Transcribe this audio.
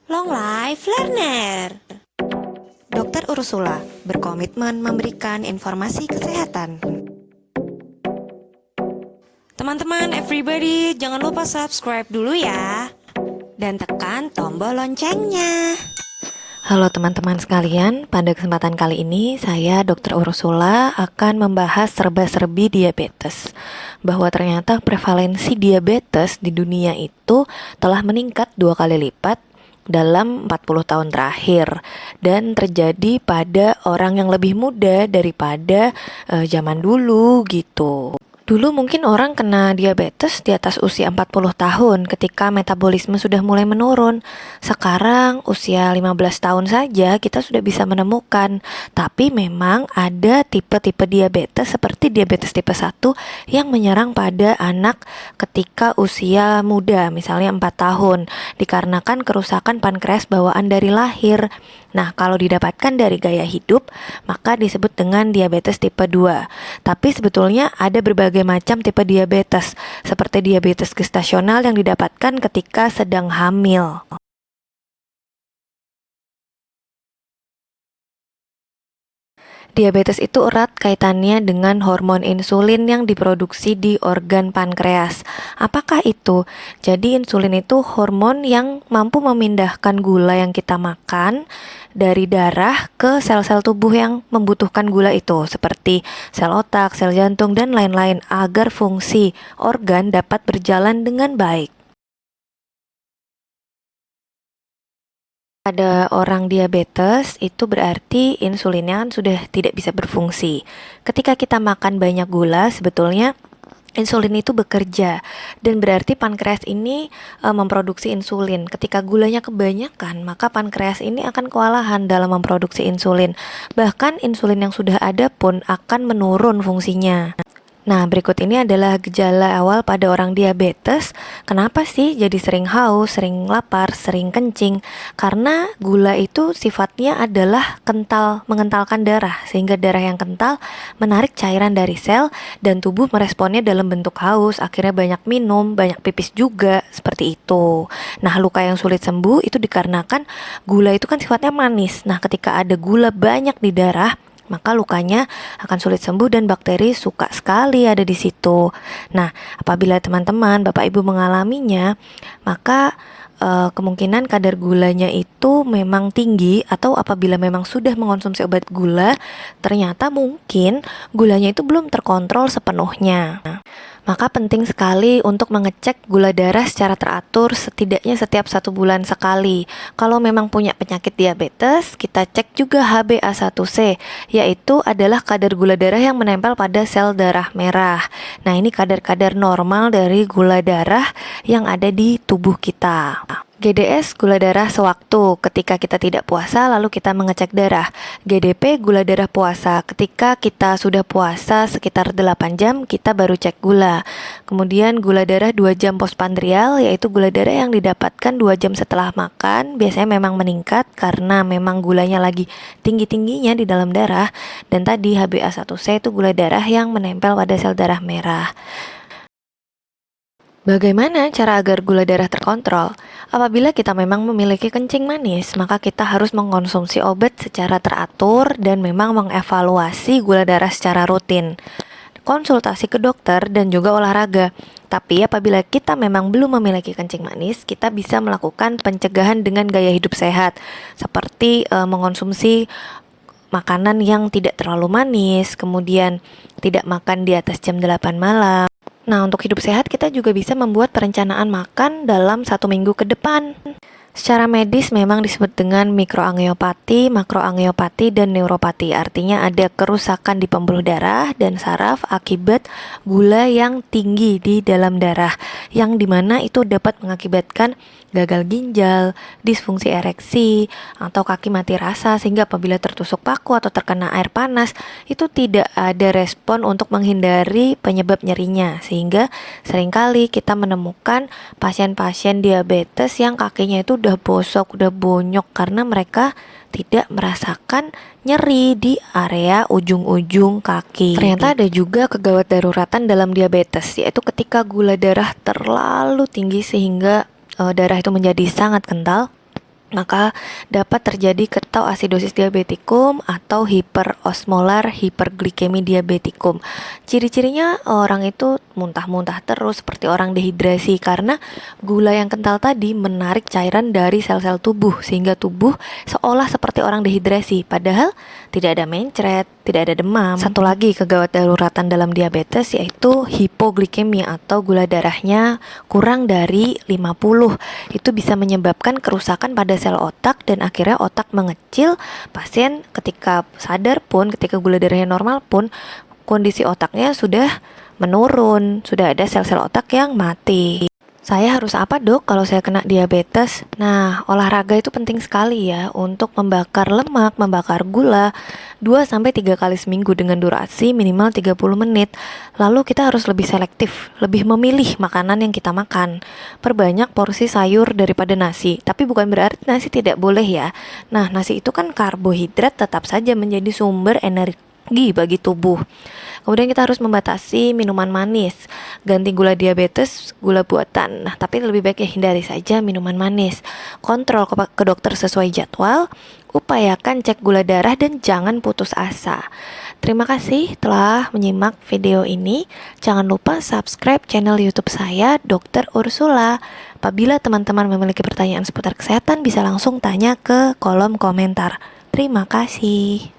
Long Life Learner. Dokter Ursula berkomitmen memberikan informasi kesehatan. Teman-teman, everybody, jangan lupa subscribe dulu ya. Dan tekan tombol loncengnya. Halo teman-teman sekalian, pada kesempatan kali ini saya Dr. Ursula akan membahas serba-serbi diabetes. Bahwa ternyata prevalensi diabetes di dunia itu telah meningkat 2 kali lipat dalam 40 tahun terakhir dan terjadi pada orang yang lebih muda daripada zaman dulu gitu. Dulu mungkin orang kena diabetes di atas usia 40 tahun ketika metabolisme sudah mulai menurun. Sekarang usia 15 tahun saja kita sudah bisa menemukan. Tapi memang ada tipe-tipe diabetes seperti diabetes tipe 1 yang menyerang pada anak ketika usia muda, misalnya 4 tahun, dikarenakan kerusakan pankreas bawaan dari lahir. Nah, kalau didapatkan dari gaya hidup, maka disebut dengan diabetes tipe 2. Tapi sebetulnya ada berbagai macam tipe diabetes, seperti diabetes gestasional yang didapatkan ketika sedang hamil. Diabetes itu erat kaitannya dengan hormon insulin yang diproduksi di organ pankreas. Apakah itu? Jadi insulin itu hormon yang mampu memindahkan gula yang kita makan dari darah ke sel-sel tubuh yang membutuhkan gula itu, seperti sel otak, sel jantung, dan lain-lain, agar fungsi organ dapat berjalan dengan baik. Pada orang diabetes itu berarti insulinnya kan sudah tidak bisa berfungsi. Ketika kita makan banyak gula, sebetulnya insulin itu bekerja dan berarti pankreas ini memproduksi insulin. Ketika gulanya kebanyakan, maka pankreas ini akan kewalahan dalam memproduksi insulin. Bahkan insulin yang sudah ada pun akan menurun fungsinya. Nah, berikut ini adalah gejala awal pada orang diabetes. Kenapa sih jadi sering haus, sering lapar, sering kencing? Karena gula itu sifatnya adalah kental, mengentalkan darah, sehingga darah yang kental menarik cairan dari sel dan tubuh meresponnya dalam bentuk haus. Akhirnya banyak minum, banyak pipis juga, seperti itu. Nah, luka yang sulit sembuh itu dikarenakan gula itu kan sifatnya manis. Nah, ketika ada gula banyak di darah, maka lukanya akan sulit sembuh dan bakteri suka sekali ada di situ. Nah, apabila teman-teman, Bapak Ibu mengalaminya, maka kemungkinan kadar gulanya itu memang tinggi, atau apabila memang sudah mengonsumsi obat gula, ternyata mungkin gulanya itu belum terkontrol sepenuhnya. Maka penting sekali untuk mengecek gula darah secara teratur setidaknya setiap 1 bulan sekali. Kalau memang punya penyakit diabetes, kita cek juga HbA1c, yaitu adalah kadar gula darah yang menempel pada sel darah merah. Nah, ini kadar-kadar normal dari gula darah yang ada di tubuh kita. GDS, gula darah sewaktu ketika kita tidak puasa lalu kita mengecek darah. GDP, gula darah puasa, ketika kita sudah puasa sekitar 8 jam kita baru cek gula. Kemudian gula darah 2 jam postprandial, yaitu gula darah yang didapatkan 2 jam setelah makan, biasanya memang meningkat karena memang gulanya lagi tinggi-tingginya di dalam darah. Dan tadi HbA1c itu gula darah yang menempel pada sel darah merah. Bagaimana cara agar gula darah terkontrol? Apabila kita memang memiliki kencing manis, maka kita harus mengkonsumsi obat secara teratur dan memang mengevaluasi gula darah secara rutin. Konsultasi ke dokter dan juga olahraga. Tapi apabila kita memang belum memiliki kencing manis, kita bisa melakukan pencegahan dengan gaya hidup sehat, seperti mengonsumsi makanan yang tidak terlalu manis, kemudian tidak makan di atas jam 8 malam. Nah, untuk hidup sehat kita juga bisa membuat perencanaan makan dalam 1 minggu ke depan. Secara medis memang disebut dengan mikroangiopati, makroangiopati, dan neuropati. Artinya ada kerusakan di pembuluh darah dan saraf akibat gula yang tinggi di dalam darah, yang dimana itu dapat mengakibatkan gagal ginjal, disfungsi ereksi, atau kaki mati rasa, sehingga apabila tertusuk paku atau terkena air panas itu tidak ada respon untuk menghindari penyebab nyerinya, sehingga seringkali kita menemukan pasien-pasien diabetes yang kakinya itu udah bosok, udah bonyok karena mereka tidak merasakan nyeri di area ujung-ujung kaki. Ternyata ada juga kegawat daruratan dalam diabetes, yaitu ketika gula darah terlalu tinggi sehingga darah itu menjadi sangat kental. maka dapat terjadi ketoasidosis diabetikum atau hiperosmolar hiperglikemi diabetikum. Ciri-cirinya orang itu muntah-muntah terus seperti orang dehidrasi karena gula yang kental tadi menarik cairan dari sel-sel tubuh sehingga tubuh seolah seperti orang dehidrasi padahal tidak ada mencret, tidak ada demam. Satu lagi kegawat daruratan dalam diabetes yaitu hipoglikemi atau gula darahnya kurang dari 50. Itu bisa menyebabkan kerusakan pada sel otak dan akhirnya otak mengecil. Pasien ketika sadar pun, ketika gula darahnya normal pun, kondisi otaknya sudah menurun, sudah ada sel-sel otak yang mati. Saya harus apa dok kalau saya kena diabetes? Nah, olahraga itu penting sekali ya untuk membakar lemak, membakar gula 2-3 kali seminggu dengan durasi minimal 30 menit. Lalu kita harus lebih selektif, lebih memilih makanan yang kita makan. Perbanyak porsi sayur daripada nasi, tapi bukan berarti nasi tidak boleh ya. Nah, nasi itu kan karbohidrat tetap saja menjadi sumber energi bagi tubuh. Kemudian kita harus membatasi minuman manis, ganti gula diabetes, gula buatan. Nah, tapi lebih baik ya hindari saja minuman manis. Kontrol ke dokter sesuai jadwal, upayakan cek gula darah dan jangan putus asa. Terima kasih telah menyimak video ini. Jangan lupa subscribe channel YouTube saya, Dr. Ursula. Apabila teman-teman memiliki pertanyaan seputar kesehatan, bisa langsung tanya ke kolom komentar. Terima kasih.